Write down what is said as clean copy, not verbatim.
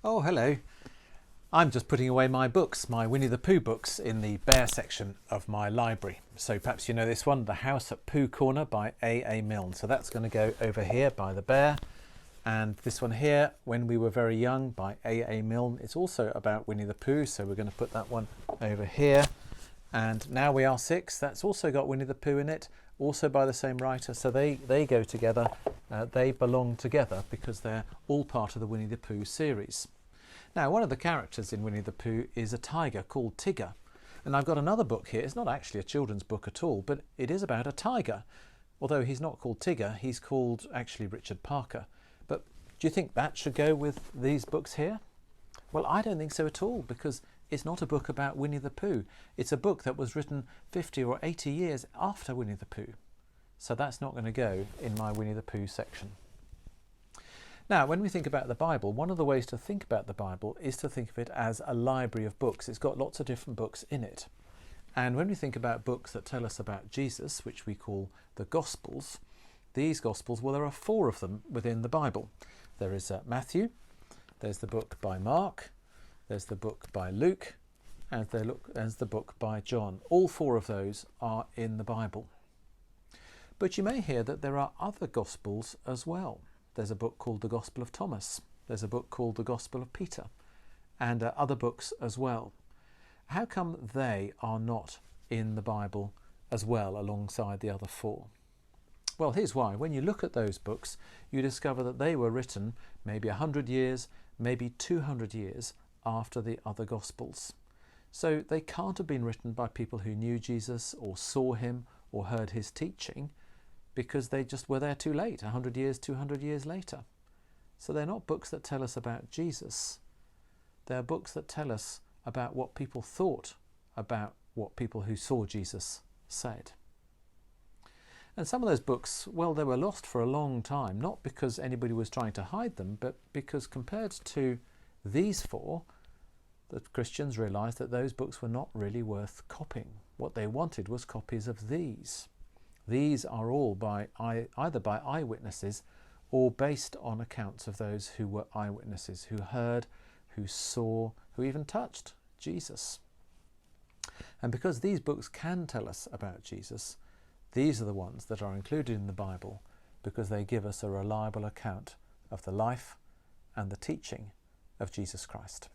Oh, hello. I'm just putting away my books, my Winnie the Pooh books, in the bear section of my library. So perhaps you know this one, The House at Pooh Corner by A. Milne. So that's going to go over here by the bear. And this one here, When We Were Very Young by A. Milne. It's also about Winnie the Pooh, so we're going to put that one over here. And Now We Are Six, that's also got Winnie the Pooh in it, also by the same writer. So they go together, they belong together because they're all part of the Winnie the Pooh series. Now, one of the characters in Winnie the Pooh is a tiger called Tigger. And I've got another book here. It's not actually a children's book at all, but it is about a tiger. Although he's not called Tigger, he's called actually Richard Parker. But do you think that should go with these books here? Well, I don't think so at all, because it's not a book about Winnie the Pooh. It's a book that was written 50 or 80 years after Winnie the Pooh. So that's not going to go in my Winnie the Pooh section. Now, when we think about the Bible, one of the ways to think about the Bible is to think of it as a library of books. It's got lots of different books in it. And when we think about books that tell us about Jesus, which we call the Gospels, these Gospels, well, there are 4 of them within the Bible. There is Matthew, there's the book by Mark, there's the book by Luke, and there's the book by John. All 4 of those are in the Bible. But you may hear that there are other Gospels as well. There's a book called the Gospel of Thomas. There's a book called the Gospel of Peter, and other books as well. How come they are not in the Bible as well alongside the other 4? Well, here's why. When you look at those books, you discover that they were written maybe 100 years, maybe 200 years after the other Gospels. So they can't have been written by people who knew Jesus or saw him or heard his teaching, because they just were there too late, 100 years, 200 years later. So they're not books that tell us about Jesus. They're books that tell us about what people thought about what people who saw Jesus said. And some of those books, well, they were lost for a long time, not because anybody was trying to hide them, but because compared to these 4, the Christians realised that those books were not really worth copying. What they wanted was copies of these. These are all either by eyewitnesses or based on accounts of those who were eyewitnesses, who heard, who saw, who even touched Jesus. And because these books can tell us about Jesus, these are the ones that are included in the Bible because they give us a reliable account of the life and the teaching of Jesus Christ.